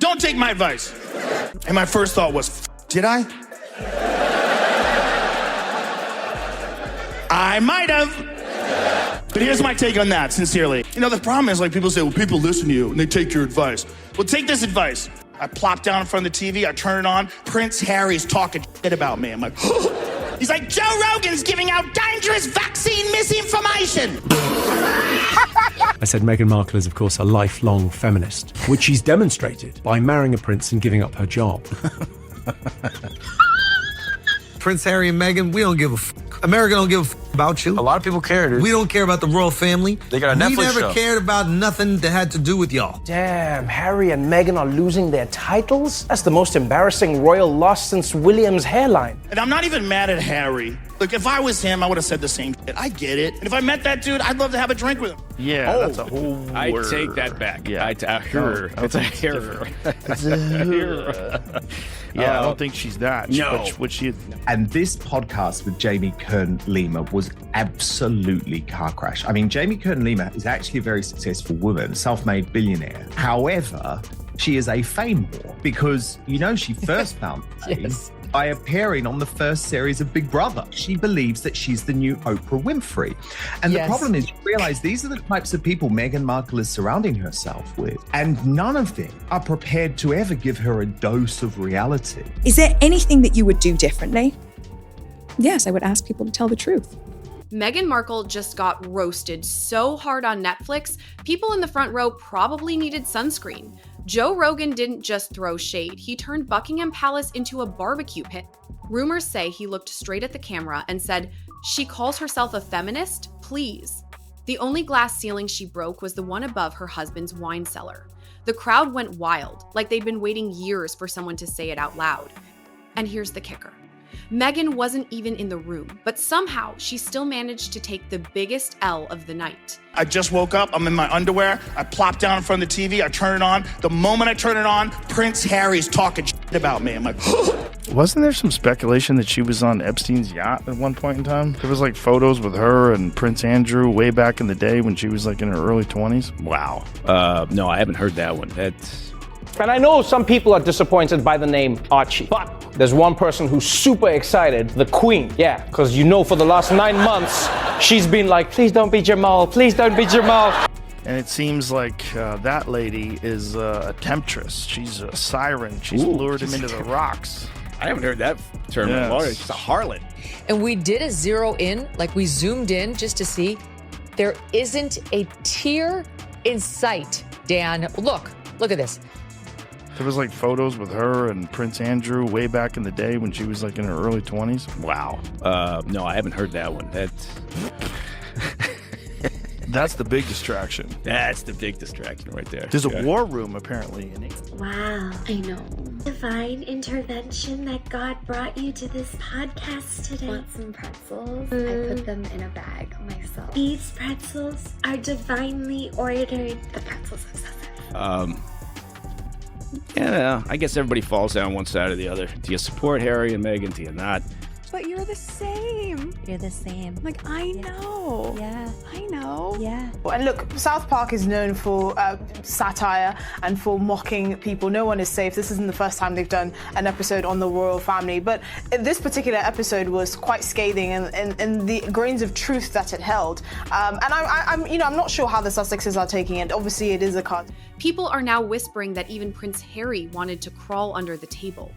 Don't take my advice. And my first thought was, did I? I might have. But here's my take on that, sincerely. You know, the problem is, like, people say, well, people listen to you and they take your advice. Well, take this advice. I plop down in front of the TV, I turn it on, Prince Harry's talking shit about me. I'm like, he's like, Joe Rogan's giving out dangerous vaccine misinformation. I said Meghan Markle is, of course, a lifelong feminist, which she's demonstrated by marrying a prince and giving up her job. Prince Harry and Meghan, we don't give a America don't give a about you. A lot of people care, dude. We don't care about the royal family. They got a Netflix show. We never cared about nothing that had to do with y'all. Damn, Harry and Meghan are losing their titles? That's the most embarrassing royal loss since William's hairline. And I'm not even mad at Harry. Look, if I was him, I would have said the same shit. I get it. And if I met that dude, I'd love to have a drink with him. Yeah, that's a whole word. I take that back. Yeah. It's a her. It's a her. Yeah, I don't think she's that. No. Which she... And this podcast with Jamie Kern-Lima was absolutely car crash. I mean, Jamie Kern-Lima is actually a very successful woman, self-made billionaire. However, she is a fame whore because, you know, she first found fame by appearing on the first series of Big Brother. She believes that she's the new Oprah Winfrey. And the problem is, you realize these are the types of people Meghan Markle is surrounding herself with. And none of them are prepared to ever give her a dose of reality. Is there anything that you would do differently? Yes, I would ask people to tell the truth. Meghan Markle just got roasted so hard on Netflix, people in the front row probably needed sunscreen. Joe Rogan didn't just throw shade, he turned Buckingham Palace into a barbecue pit. Rumors say he looked straight at the camera and said, "She calls herself a feminist? Please." The only glass ceiling she broke was the one above her husband's wine cellar. The crowd went wild, like they'd been waiting years for someone to say it out loud. And here's the kicker. Meghan wasn't even in the room, but somehow she still managed to take the biggest L of the night. I just woke up, I'm in my underwear, I plop down in front of the TV, I turn it on. The moment I turn it on, Prince Harry's talking shit about me. I'm like, Wasn't there some speculation that she was on Epstein's yacht at one point in time? There was like photos with her and Prince Andrew way back in the day when she was like in her early 20s. Wow. No, I haven't heard that one. That's... And I know some people are disappointed by the name Archie, but there's one person who's super excited, the Queen. Yeah, because you know for the last 9 months, she's been like, please don't be Jamal, please don't be Jamal. And it seems like that lady is a temptress. She's a siren. She's lured him into the rocks. I haven't heard that term in a while. She's a harlot. And we did a zero in, like we zoomed in just to see. There isn't a tear in sight, Dan. Look at this. There was like photos with her and Prince Andrew way back in the day when she was like in her early 20s. Wow. No, I haven't heard that one. That's the big distraction. That's the big distraction right there. There's a war room apparently in England. Wow, I know. Divine intervention that God brought you to this podcast today. Want some pretzels? I put them in a bag myself. These pretzels are divinely ordered. The pretzels obsessive. Yeah, I guess everybody falls down one side or the other. Do you support Harry and Meghan? Do you not? But you're the same. You're the same. Like, I know. Yeah. I know. Yeah. And look, South Park is known for satire and for mocking people. No one is safe. This isn't the first time they've done an episode on the royal family, but this particular episode was quite scathing and the grains of truth that it held. And I'm not sure how the Sussexes are taking it. Obviously, it is a card. People are now whispering that even Prince Harry wanted to crawl under the table.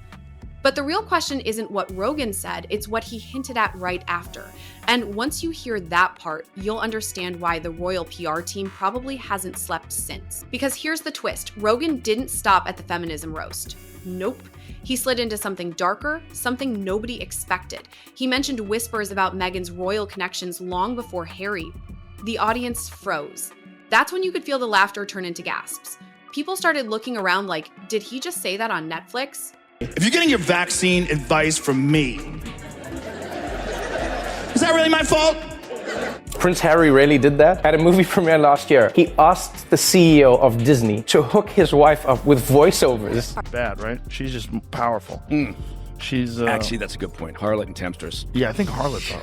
But the real question isn't what Rogan said, it's what he hinted at right after. And once you hear that part, you'll understand why the royal PR team probably hasn't slept since. Because here's the twist, Rogan didn't stop at the feminism roast. Nope. He slid into something darker, something nobody expected. He mentioned whispers about Meghan's royal connections long before Harry. The audience froze. That's when you could feel the laughter turn into gasps. People started looking around like, did he just say that on Netflix? If you're getting your vaccine advice from me, is that really my fault? Prince Harry really did that. At a movie premiere last year, he asked the CEO of Disney to hook his wife up with voiceovers. Bad, right? She's just powerful. She's Actually, that's a good point. Harlot and temptress. Yeah, I think harlots are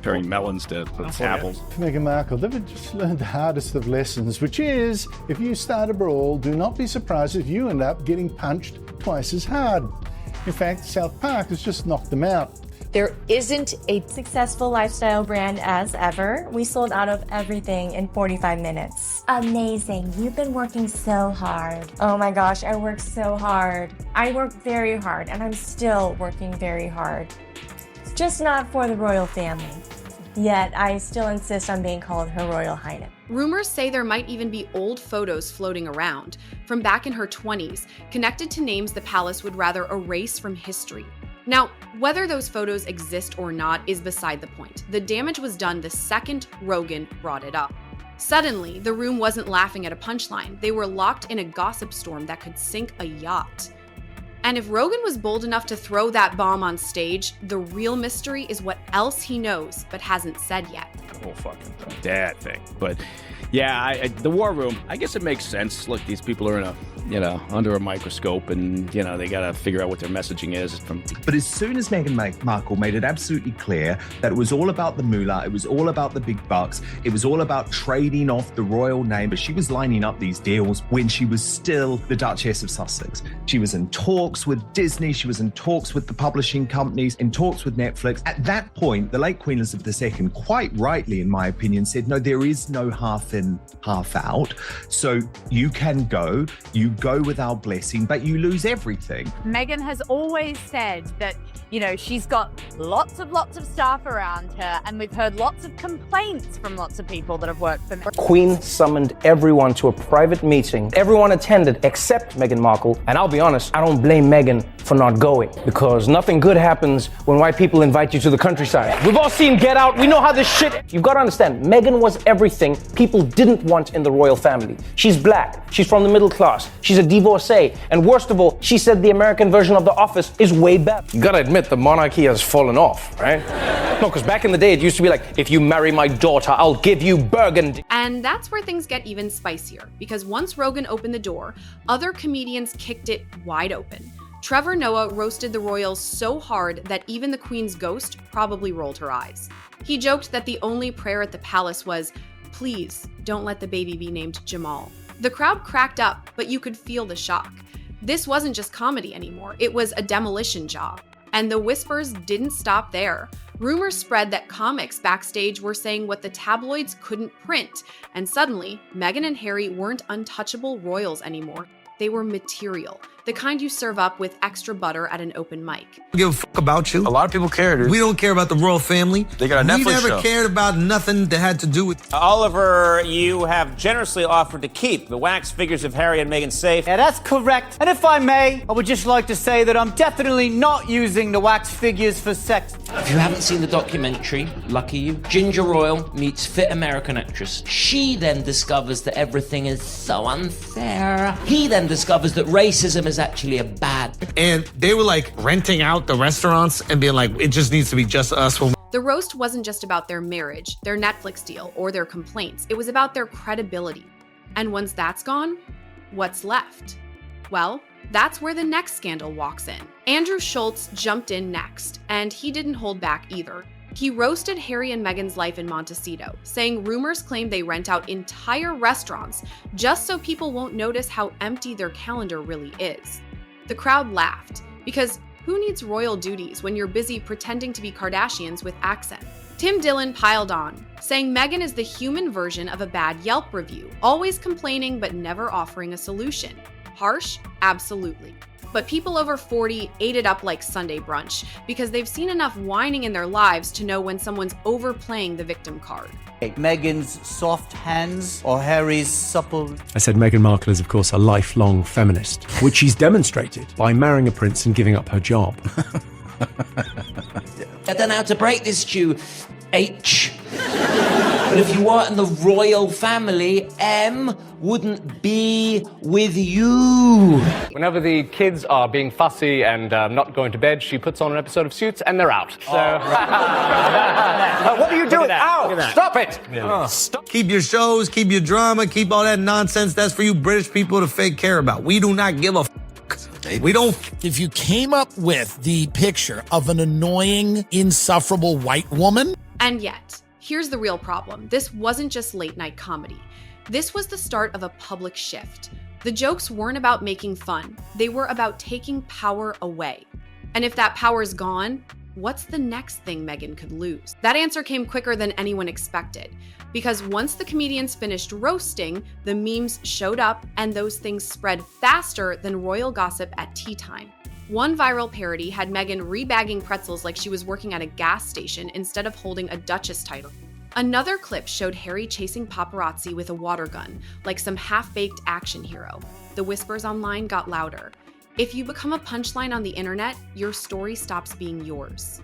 Paring melons to apples. For Meghan Markle, they've just learned the hardest of lessons, which is, if you start a brawl, do not be surprised if you end up getting punched twice as hard. In fact, South Park has just knocked them out. There isn't a successful lifestyle brand as ever. We sold out of everything in 45 minutes. Amazing. You've been working so hard. Oh my gosh, I work so hard. I work very hard, and I'm still working very hard. Just not for the royal family. Yet, I still insist on being called Her Royal Highness. Rumors say there might even be old photos floating around from back in her 20s, connected to names the palace would rather erase from history. Now, whether those photos exist or not is beside the point. The damage was done the second Rogan brought it up. Suddenly, the room wasn't laughing at a punchline. They were locked in a gossip storm that could sink a yacht. And if Rogan was bold enough to throw that bomb on stage, the real mystery is what else he knows but hasn't said yet. The whole fucking dad thing. But yeah, the war room, I guess it makes sense. Look, these people are in under a microscope, and they got to figure out what their messaging is. But as soon as Meghan Markle made it absolutely clear that it was all about the moolah, it was all about the big bucks, it was all about trading off the royal name, but she was lining up these deals when she was still the Duchess of Sussex. She was in talks with Disney, she was in talks with the publishing companies, in talks with Netflix. At that point, the late Queen Elizabeth II, quite rightly in my opinion, said, no, there is no half in, half out. So you can go with our blessing, but you lose everything. Meghan has always said that, she's got lots of staff around her, and we've heard lots of complaints from lots of people that have worked for Meghan. Queen summoned everyone to a private meeting. Everyone attended except Meghan Markle, and I'll be honest, I don't blame Meghan for not going, because nothing good happens when white people invite you to the countryside. We've all seen Get Out, we know how this shit... You've got to understand, Meghan was everything people didn't want in the royal family. She's black, she's from the middle class, she's a divorcee, and worst of all, she said the American version of The Office is way better. You gotta admit, the monarchy has fallen off, right? No, because back in the day, it used to be like, if you marry my daughter, I'll give you Burgundy. And that's where things get even spicier, because once Rogan opened the door, other comedians kicked it wide open. Trevor Noah roasted the royals so hard that even the Queen's ghost probably rolled her eyes. He joked that the only prayer at the palace was, please don't let the baby be named Jamal. The crowd cracked up, but you could feel the shock. This wasn't just comedy anymore, it was a demolition job. And the whispers didn't stop there. Rumors spread that comics backstage were saying what the tabloids couldn't print, and suddenly, Meghan and Harry weren't untouchable royals anymore. They were material, the kind you serve up with extra butter at an open mic. Don't give a fuck about you. A lot of people care, dude. We don't care about the royal family. They got a Netflix show. We never cared about nothing that had to do with... Oliver, you have generously offered to keep the wax figures of Harry and Meghan safe. Yeah, that's correct. And if I may, I would just like to say that I'm definitely not using the wax figures for sex. If you haven't seen the documentary, lucky you, Ginger Royal meets fit American actress. She then discovers that everything is so unfair. He then discovers that racism is actually a bad... And they were like renting out the restaurants and being like, it just needs to be just us. The roast wasn't just about their marriage, their Netflix deal, or their complaints. It was about their credibility. And once that's gone, what's left? Well, that's where the next scandal walks in. Andrew Schultz jumped in next, and he didn't hold back either. He roasted Harry and Meghan's life in Montecito, saying rumors claim they rent out entire restaurants just so people won't notice how empty their calendar really is. The crowd laughed, because who needs royal duties when you're busy pretending to be Kardashians with accent? Tim Dillon piled on, saying Meghan is the human version of a bad Yelp review, always complaining but never offering a solution. Harsh? Absolutely. But people over 40 ate it up like Sunday brunch because they've seen enough whining in their lives to know when someone's overplaying the victim card. Meghan's soft hands or Harry's supple... I said Meghan Markle is, of course, a lifelong feminist, which she's demonstrated by marrying a prince and giving up her job. I don't know how to break this to you, H. But if you weren't in the royal family, M wouldn't be with you. Whenever the kids are being fussy and not going to bed, she puts on an episode of Suits and they're out. So, what are you doing? Ow! Stop it! Stop. Keep your shows, keep your drama, keep all that nonsense. That's for you British people to fake care about. We do not give a f***. We don't. If you came up with the picture of an annoying, insufferable white woman... And yet, here's the real problem. This wasn't just late night comedy. This was the start of a public shift. The jokes weren't about making fun. They were about taking power away. And if that power's gone, what's the next thing Meghan could lose? That answer came quicker than anyone expected. Because once the comedians finished roasting, the memes showed up and those things spread faster than royal gossip at tea time. One viral parody had Meghan rebagging pretzels like she was working at a gas station instead of holding a duchess title. Another clip showed Harry chasing paparazzi with a water gun, like some half-baked action hero. The whispers online got louder. If you become a punchline on the internet, your story stops being yours.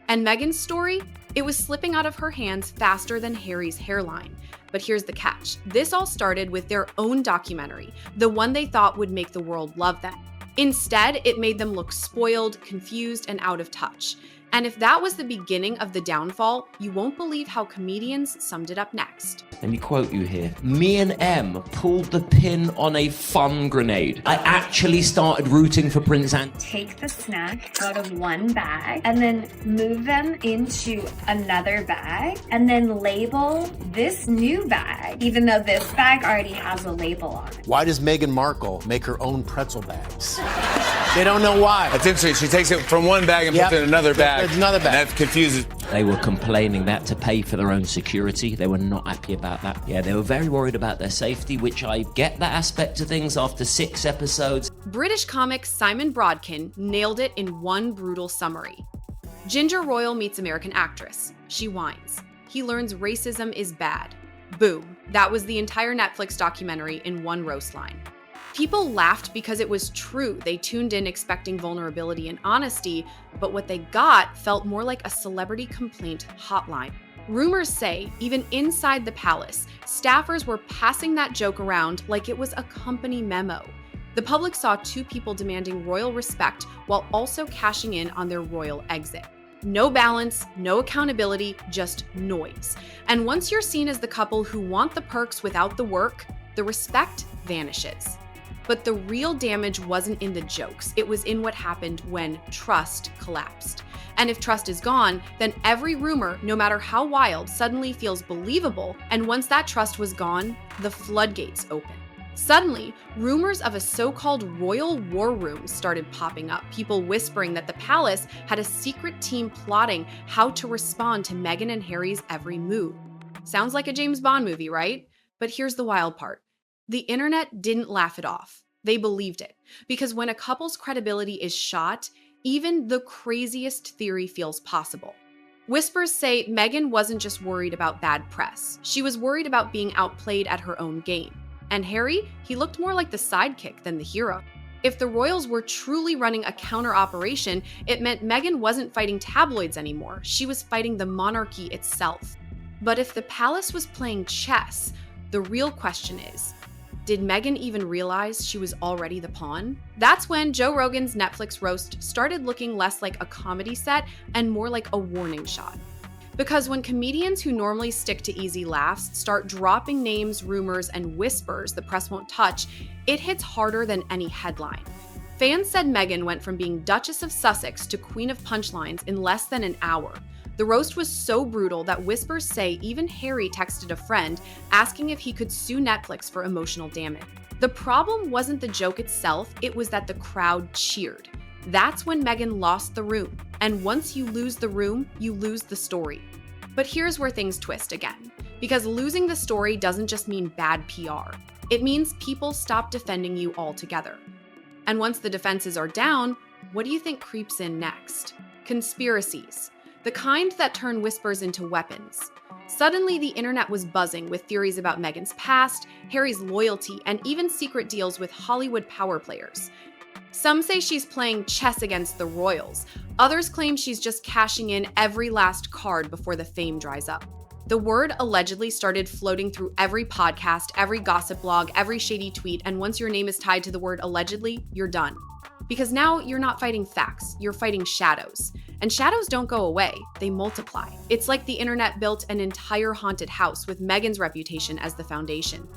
And Meghan's story? It was slipping out of her hands faster than Harry's hairline. But here's the catch. This all started with their own documentary, the one they thought would make the world love them. Instead, it made them look spoiled, confused, and out of touch. And if that was the beginning of the downfall, you won't believe how comedians summed it up next. Let me quote you here. Me and M pulled the pin on a fun grenade. I actually started rooting for Prince Andrew. Take the snack out of one bag and then move them into another bag and then label this new bag, even though this bag already has a label on it. Why does Meghan Markle make her own pretzel bags? They don't know why. That's interesting. She takes it from one bag and puts it in another bag. Another bag. And that confuses. They were complaining that to pay for their own security. They were not happy about that. Yeah, they were very worried about their safety, which I get that aspect of things after 6 episodes. British comic Simon Brodkin nailed it in one brutal summary. Ginger Royal meets American actress. She whines. He learns racism is bad. Boom. That was the entire Netflix documentary in one roast line. People laughed because it was true. They tuned in expecting vulnerability and honesty, but what they got felt more like a celebrity complaint hotline. Rumors say, even inside the palace, staffers were passing that joke around like it was a company memo. The public saw 2 people demanding royal respect while also cashing in on their royal exit. No balance, no accountability, just noise. And once you're seen as the couple who want the perks without the work, the respect vanishes. But the real damage wasn't in the jokes. It was in what happened when trust collapsed. And if trust is gone, then every rumor, no matter how wild, suddenly feels believable. And once that trust was gone, the floodgates open. Suddenly, rumors of a so-called royal war room started popping up, people whispering that the palace had a secret team plotting how to respond to Meghan and Harry's every move. Sounds like a James Bond movie, right? But here's the wild part. The internet didn't laugh it off. They believed it. Because when a couple's credibility is shot, even the craziest theory feels possible. Whispers say Meghan wasn't just worried about bad press. She was worried about being outplayed at her own game. And Harry, he looked more like the sidekick than the hero. If the royals were truly running a counter-operation, it meant Meghan wasn't fighting tabloids anymore. She was fighting the monarchy itself. But if the palace was playing chess, the real question is, did Meghan even realize she was already the pawn? That's when Joe Rogan's Netflix roast started looking less like a comedy set and more like a warning shot. Because when comedians who normally stick to easy laughs start dropping names, rumors, and whispers the press won't touch, it hits harder than any headline. Fans said Meghan went from being Duchess of Sussex to Queen of Punchlines in less than an hour. The roast was so brutal that whispers say even Harry texted a friend asking if he could sue Netflix for emotional damage. The problem wasn't the joke itself, it was that the crowd cheered. That's when Meghan lost the room. And once you lose the room, you lose the story. But here's where things twist again. Because losing the story doesn't just mean bad PR. It means people stop defending you altogether. And once the defenses are down, what do you think creeps in next? Conspiracies. The kind that turn whispers into weapons. Suddenly, the internet was buzzing with theories about Meghan's past, Harry's loyalty, and even secret deals with Hollywood power players. Some say she's playing chess against the royals. Others claim she's just cashing in every last card before the fame dries up. The word allegedly started floating through every podcast, every gossip blog, every shady tweet, and once your name is tied to the word allegedly, you're done. Because now you're not fighting facts, you're fighting shadows. And shadows don't go away, they multiply. It's like the internet built an entire haunted house with Meghan's reputation as the foundation.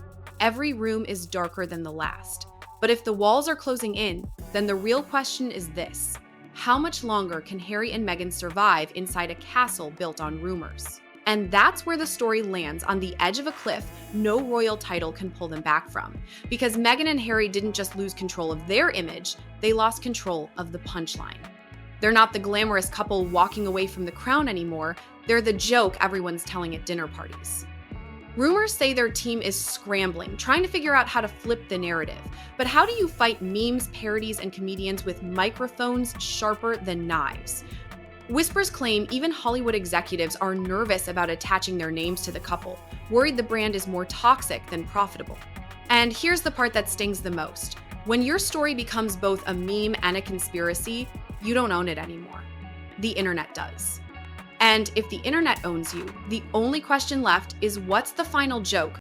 Every room is darker than the last. But if the walls are closing in, then the real question is this. How much longer can Harry and Meghan survive inside a castle built on rumors? And that's where the story lands, on the edge of a cliff no royal title can pull them back from. Because Meghan and Harry didn't just lose control of their image, they lost control of the punchline. They're not the glamorous couple walking away from the crown anymore, they're the joke everyone's telling at dinner parties. Rumors say their team is scrambling, trying to figure out how to flip the narrative. But how do you fight memes, parodies, and comedians with microphones sharper than knives? Whispers claim even Hollywood executives are nervous about attaching their names to the couple, worried the brand is more toxic than profitable. And here's the part that stings the most. When your story becomes both a meme and a conspiracy, you don't own it anymore. The internet does. And if the internet owns you, the only question left is, what's the final joke